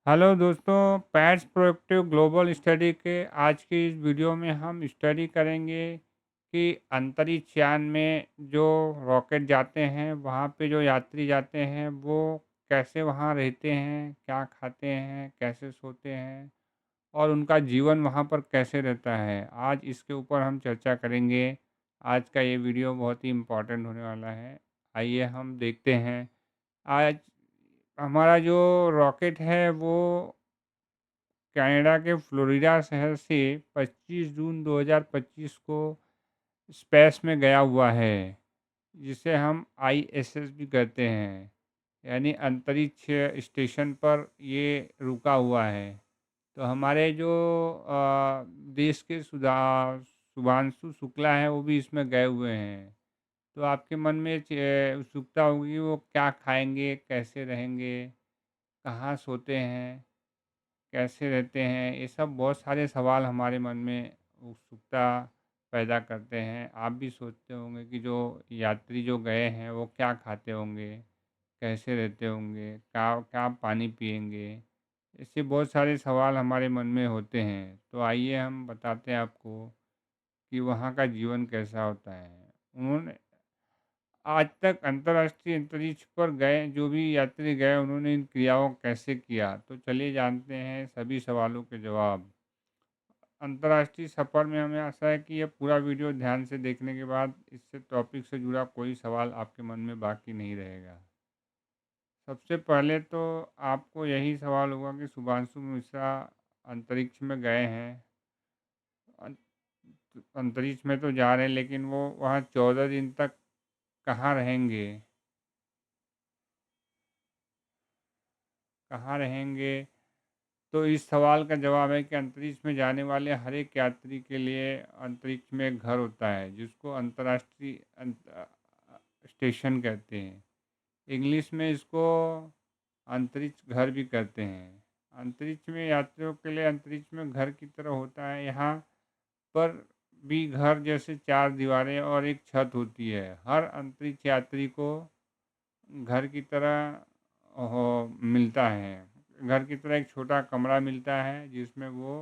Hello दोस्तों, pets proactive global study के आज की इस वीडियो में हम स्टडी करेंगे कि अंतरिक्ष यान में जो रॉकेट जाते हैं वहाँ पे जो यात्री जाते हैं वो कैसे वहाँ रहते हैं, क्या खाते हैं, कैसे सोते हैं और उनका जीवन वहाँ पर कैसे रहता है। आज इसके ऊपर हम चर्चा करेंगे। आज का ये वीडियो बहुत ही इम्पोर्टेंट होने वाला है। आइए हम देखते हैं। आज हमारा जो रॉकेट है वो कनाडा के फ्लोरिडा शहर से 25 जून 2025 को स्पेस में गया हुआ है, जिसे हम आईएसएस भी कहते हैं, यानी अंतरिक्ष स्टेशन पर ये रुका हुआ है। तो हमारे जो देश के शुभांशु शुक्ला हैं वो भी इसमें गए हुए हैं। तो आपके मन में उत्सुकता होगी वो क्या खाएंगे, कैसे रहेंगे, कहाँ सोते हैं, कैसे रहते हैं, ये सब बहुत सारे सवाल हमारे मन में उत्सुकता पैदा करते हैं। आप भी सोचते होंगे कि जो यात्री जो गए हैं वो क्या खाते होंगे, कैसे रहते होंगे, क्या क्या पानी पिएंगे। ऐसे बहुत सारे सवाल हमारे मन में होते हैं। तो आइए हम बताते हैं आपको कि वहाँ का जीवन कैसा होता है। उन्होंने आज तक अंतर्राष्ट्रीय अंतरिक्ष पर गए जो भी यात्री गए उन्होंने इन क्रियाओं को कैसे किया, तो चलिए जानते हैं सभी सवालों के जवाब। अंतर्राष्ट्रीय सफ़र में हमें आशा है कि यह पूरा वीडियो ध्यान से देखने के बाद इससे टॉपिक से जुड़ा कोई सवाल आपके मन में बाकी नहीं रहेगा। सबसे पहले तो आपको यही सवाल होगा कि शुभांशु मिश्रा अंतरिक्ष में गए हैं, अं- अंतरिक्ष में तो जा रहे हैं, लेकिन वो वहाँ 14 दिन तक कहाँ रहेंगे, कहाँ रहेंगे। तो इस सवाल का जवाब है कि अंतरिक्ष में जाने वाले हर एक यात्री के लिए अंतरिक्ष में एक घर होता है, जिसको अंतर्राष्ट्रीय स्टेशन कहते हैं। इंग्लिश में इसको अंतरिक्ष घर भी कहते हैं। अंतरिक्ष में यात्रियों के लिए अंतरिक्ष में घर की तरह होता है। यहाँ पर भी घर जैसे चार दीवारें और एक छत होती है। हर अंतरिक्ष यात्री को घर की तरह मिलता है। घर की तरह एक छोटा कमरा मिलता है जिसमें वो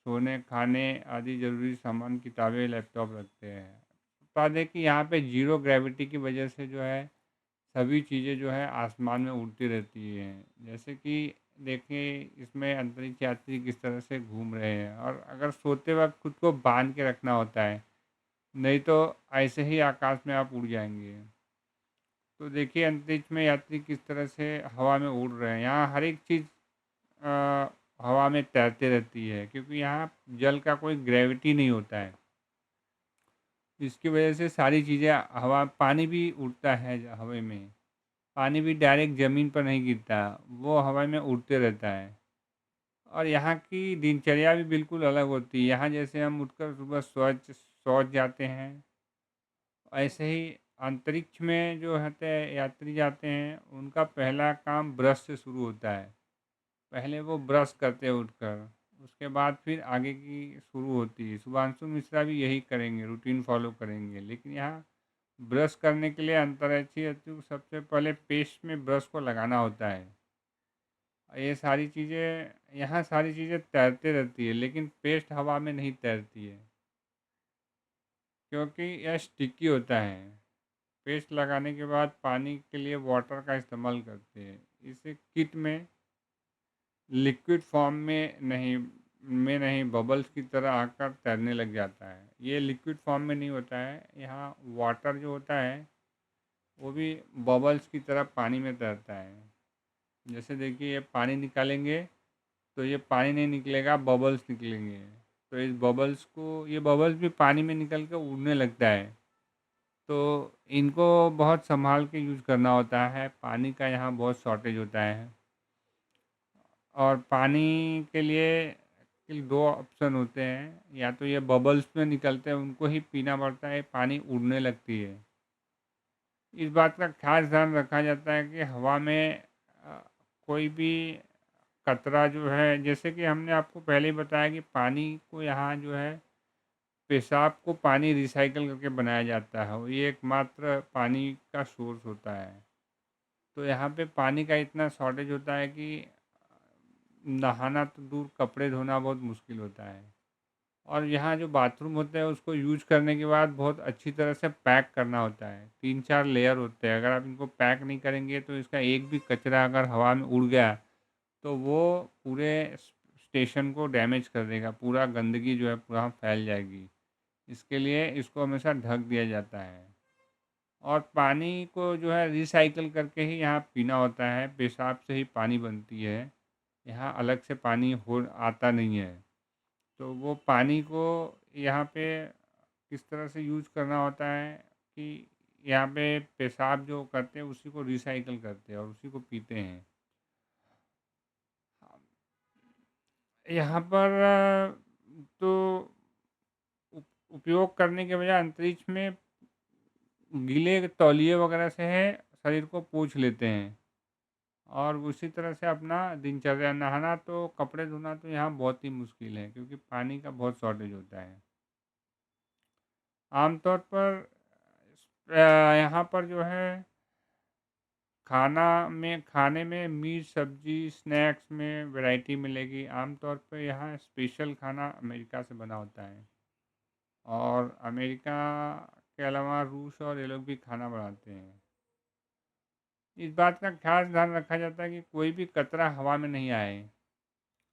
सोने, खाने आदि ज़रूरी सामान, किताबें, लैपटॉप रखते हैं। बता दें कि यहाँ पे जीरो ग्रेविटी की वजह से जो है सभी चीज़ें जो है आसमान में उड़ती रहती हैं। जैसे कि देखें इसमें अंतरिक्ष यात्री किस तरह से घूम रहे हैं, और अगर सोते वक्त खुद को बांध के रखना होता है, नहीं तो ऐसे ही आकाश में आप उड़ जाएंगे। तो देखिए अंतरिक्ष में यात्री किस तरह से हवा में उड़ रहे हैं। यहाँ हर एक चीज़ हवा में तैरते रहती है, क्योंकि यहाँ जल का कोई ग्रेविटी नहीं होता है। इसकी वजह से सारी चीज़ें हवा, पानी भी उड़ता है हवा में। पानी भी डायरेक्ट ज़मीन पर नहीं गिरता, वो हवा में उड़ते रहता है। और यहाँ की दिनचर्या भी बिल्कुल अलग होती है। यहाँ जैसे हम उठकर सुबह शौच जाते हैं, ऐसे ही अंतरिक्ष में जो होते हैं यात्री जाते हैं उनका पहला काम ब्रश से शुरू होता है। पहले वो ब्रश करते हैं उठकर, उसके बाद फिर आगे की शुरू होती है। शुभांशु मिश्रा भी यही करेंगे, रूटीन फॉलो करेंगे। लेकिन यहाँ ब्रश करने के लिए अंतरिक्षीय यात्री को सबसे पहले पेस्ट में ब्रश को लगाना होता है। ये सारी चीज़ें, यहाँ सारी चीज़ें तैरते रहती है, लेकिन पेस्ट हवा में नहीं तैरती है, क्योंकि यह स्टिकी होता है। पेस्ट लगाने के बाद पानी के लिए वाटर का इस्तेमाल करते हैं। इसे किट में लिक्विड फॉर्म में नहीं बबल्स की तरह आकर तैरने लग जाता है। ये लिक्विड फॉर्म में नहीं होता है। यहाँ वाटर जो होता है वो भी बबल्स की तरह पानी में तैरता है। जैसे देखिए ये पानी निकालेंगे तो ये पानी नहीं निकलेगा, बबल्स निकलेंगे। तो इस बबल्स को, ये बबल्स भी पानी में निकल कर उड़ने लगता है। तो इनको बहुत संभाल के यूज़ करना होता है। पानी का यहाँ बहुत शॉर्टेज होता है, और पानी के लिए दो ऑप्शन होते हैं। या तो ये बबल्स में निकलते हैं, उनको ही पीना पड़ता है, पानी उड़ने लगती है। इस बात का खास ध्यान रखा जाता है कि हवा में अ, कोई भी कतरा जो है, जैसे कि हमने आपको पहले ही बताया कि पानी को यहाँ जो है पेशाब को पानी रिसाइकल करके बनाया जाता है, ये एकमात्र पानी का सोर्स होता है। तो यहाँ पे पानी का इतना शॉर्टेज होता है कि नहाना तो दूर, कपड़े धोना बहुत मुश्किल होता है। और यहाँ जो बाथरूम होते हैं उसको यूज करने के बाद बहुत अच्छी तरह से पैक करना होता है। 3-4 लेयर होते हैं, अगर आप इनको पैक नहीं करेंगे तो इसका एक भी कचरा अगर हवा में उड़ गया तो वो पूरे स्टेशन को डैमेज कर देगा, पूरा गंदगी जो है पूरा फैल जाएगी। इसके लिए इसको हमेशा ढक दिया जाता है। और पानी को जो है रिसाइकल करके ही यहाँ पीना होता है, पेशाब से ही पानी बनती है। यहाँ अलग से पानी हो आता नहीं है। तो वो पानी को यहाँ पे किस तरह से यूज़ करना होता है कि यहाँ पे पेशाब जो करते हैं उसी को रिसाइकल करते हैं और उसी को पीते हैं। यहाँ पर तो उपयोग करने के बजाय अंतरिक्ष में गीले तौलिए वगैरह से है शरीर को पोंछ लेते हैं और उसी तरह से अपना दिनचर्या, नहाना तो, कपड़े धोना तो यहाँ बहुत ही मुश्किल है क्योंकि पानी का बहुत शॉर्टेज होता है। आमतौर पर यहाँ पर जो है खाने में मीट, सब्जी, स्नैक्स में वैरायटी मिलेगी। आमतौर पर यहाँ स्पेशल खाना अमेरिका से बना होता है और अमेरिका के अलावा रूस और ये लोग भी खाना बनाते हैं। इस बात का खास ध्यान रखा जाता है कि कोई भी कचरा हवा में नहीं आए।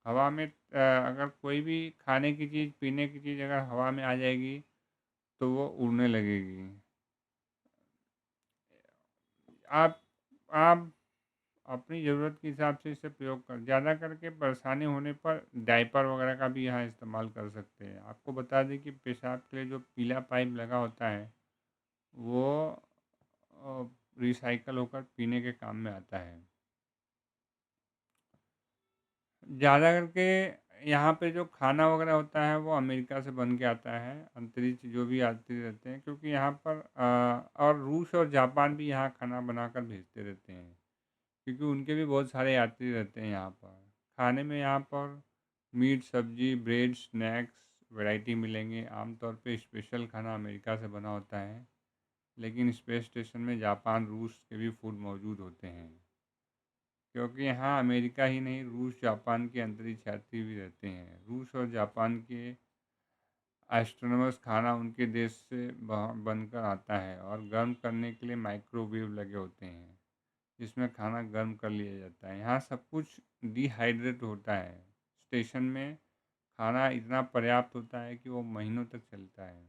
हवा में अगर कोई भी खाने की चीज़, पीने की चीज़ अगर हवा में आ जाएगी तो वो उड़ने लगेगी। आप आप अपनी ज़रूरत के हिसाब से इसे प्रयोग कर, ज़्यादा करके परेशानी होने पर डायपर वगैरह का भी यहाँ इस्तेमाल कर सकते हैं। आपको बता दें कि पेशाब के लिए जो पीला पाइप लगा होता है वो रिसाइकल होकर पीने के काम में आता है। ज़्यादा करके यहाँ पे जो खाना वगैरह होता है वो अमेरिका से बन के आता है, अंतरिक्ष जो भी यात्री रहते हैं, क्योंकि यहाँ पर और रूस और जापान भी यहाँ खाना बनाकर भेजते रहते हैं क्योंकि उनके भी बहुत सारे यात्री रहते हैं यहाँ पर। खाने में यहाँ पर मीट, सब्जी, ब्रेड, स्नैक्स वैरायटी मिलेंगे। आमतौर पे स्पेशल खाना अमेरिका से बना होता है, लेकिन स्पेस स्टेशन में जापान, रूस के भी फूड मौजूद होते हैं क्योंकि यहाँ अमेरिका ही नहीं, रूस, जापान के अंतरिक्ष यात्री भी रहते हैं। रूस और जापान के एस्ट्रोनॉमर्स खाना उनके देश से बनकर आता है और गर्म करने के लिए माइक्रोवेव लगे होते हैं जिसमें खाना गर्म कर लिया जाता है। यहाँ सब कुछ डिहाइड्रेट होता है। स्टेशन में खाना इतना पर्याप्त होता है कि वो महीनों तक चलता है।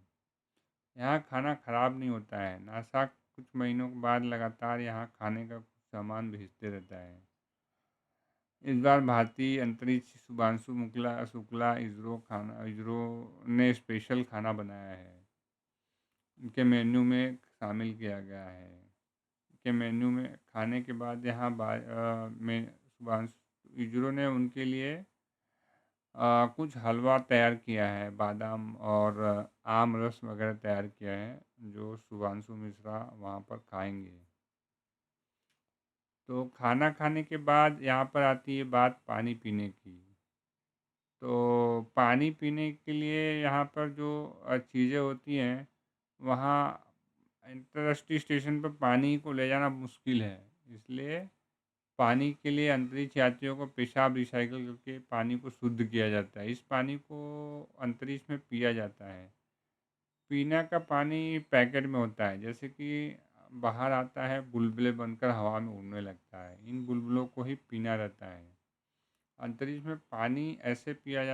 यहाँ खाना ख़राब नहीं होता है। नासा कुछ महीनों के बाद लगातार यहाँ खाने का कुछ सामान भेजते रहता है। इस बार भारतीय अंतरिक्ष शुभांशु शुक्ला इसरो ने स्पेशल खाना बनाया है। इनके मेन्यू में शामिल किया गया है। के मेन्यू में खाने के बाद यहाँ में शुभांशु इसरो ने उनके लिए कुछ हलवा तैयार किया है, बादाम और आम रस वगैरह तैयार किया है जो शुभांशु मिश्रा वहाँ पर खाएंगे। तो खाना खाने के बाद यहाँ पर आती है बात पानी पीने की। तो पानी पीने के लिए यहाँ पर जो चीज़ें होती हैं, वहाँ अंतर्राष्ट्रीय स्टेशन पर पानी को ले जाना मुश्किल है, इसलिए पानी के लिए अंतरिक्ष यात्रियों को पेशाब रिसाइकिल करके पानी को शुद्ध किया जाता है। इस पानी को अंतरिक्ष में पिया जाता है। पीने का पानी पैकेट में होता है, जैसे कि बाहर आता है बुलबुले बनकर हवा में उड़ने लगता है। इन बुलबुलों को ही पीना रहता है। अंतरिक्ष में पानी ऐसे पिया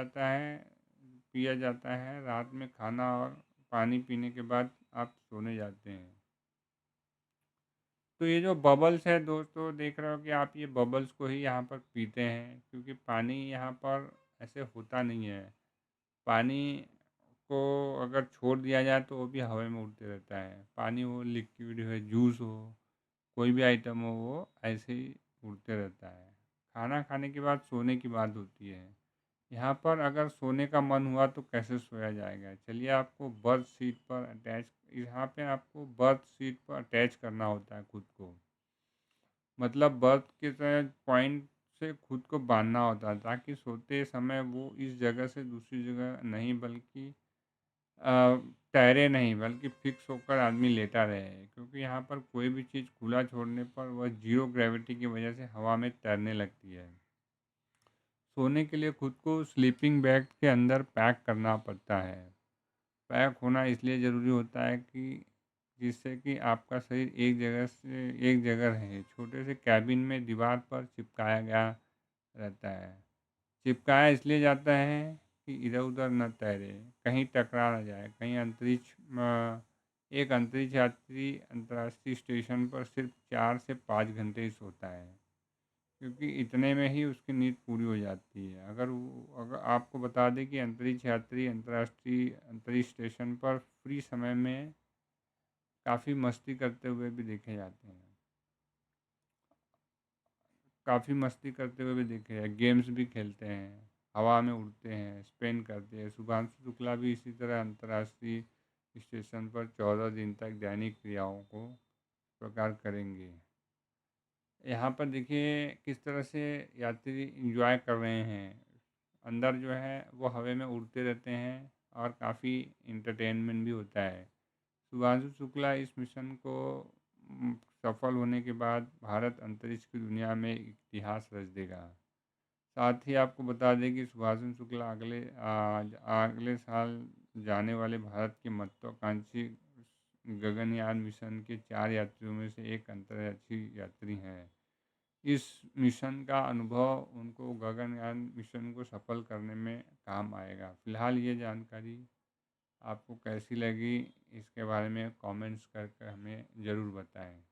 जाता है रात में खाना और पानी पीने के बाद आप सोने जाते हैं। तो ये जो बबल्स है दोस्तों, देख रहे हो कि आप, ये बबल्स को ही यहाँ पर पीते हैं क्योंकि पानी यहाँ पर ऐसे होता नहीं है। पानी को अगर छोड़ दिया जाए तो वो भी हवा में उड़ते रहता है। पानी हो, लिक्विड हो, जूस हो, कोई भी आइटम हो, वो ऐसे ही उड़ते रहता है। खाना खाने के बाद सोने की बात होती है। यहाँ पर अगर सोने का मन हुआ तो कैसे सोया जाएगा? चलिए, आपको बर्थ सीट पर अटैच यहाँ पे आपको बर्थ सीट पर अटैच करना होता है खुद को। मतलब बर्थ के पॉइंट से खुद को बांधना होता है ताकि सोते समय वो इस जगह से दूसरी जगह नहीं, बल्कि तैरे नहीं, बल्कि फिक्स होकर आदमी लेटा रहे। क्योंकि यहाँ पर कोई भी चीज़ खुला छोड़ने पर वह जीरो ग्रेविटी की वजह से हवा में तैरने लगती है। सोने के लिए खुद को स्लीपिंग बैग के अंदर पैक करना पड़ता है। पैक होना इसलिए ज़रूरी होता है कि जिससे कि आपका शरीर एक जगह से एक जगह रहे। छोटे से कैबिन में दीवार पर चिपकाया गया रहता है। चिपकाया इसलिए जाता है कि इधर-उधर न तैरे, कहीं टकरा ना जाए, कहीं एक अंतरिक्ष यात्री अंतर्राष्ट्रीय स्टेशन पर सिर्फ 4 से 5 घंटे ही सोता है, क्योंकि इतने में ही उसकी नींद पूरी हो जाती है। अगर आपको बता दें कि अंतरिक्ष यात्री अंतर्राष्ट्रीय अंतरिक्ष स्टेशन पर फ्री समय में काफ़ी मस्ती करते हुए भी देखे जाते हैं। काफ़ी मस्ती करते हुए भी देखे हैं, गेम्स भी खेलते हैं, हवा में उड़ते हैं, स्पेन करते हैं। शुभांशु शुक्ला भी इसी तरह अंतर्राष्ट्रीय स्टेशन पर 14 दिन तक दैनिक क्रियाओं को प्रकार करेंगे। यहाँ पर देखिए किस तरह से यात्री इंजॉय कर रहे हैं। अंदर जो है वो हवा में उड़ते रहते हैं और काफ़ी इंटरटेनमेंट भी होता है। शुभांशु शुक्ला इस मिशन को सफल होने के बाद भारत अंतरिक्ष की दुनिया में इतिहास रच देगा। साथ ही आपको बता दें कि शुभांशु शुक्ला अगले साल जाने वाले भारत के महत्वाकांक्षी गगनयान मिशन के 4 यात्रियों में से एक अंतर्राष्ट्रीय यात्री हैं। इस मिशन का अनुभव उनको गगनयान मिशन को सफल करने में काम आएगा। फिलहाल ये जानकारी आपको कैसी लगी, इसके बारे में कमेंट्स करके हमें ज़रूर बताएं।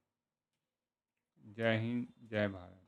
जय हिंद, जय भारत।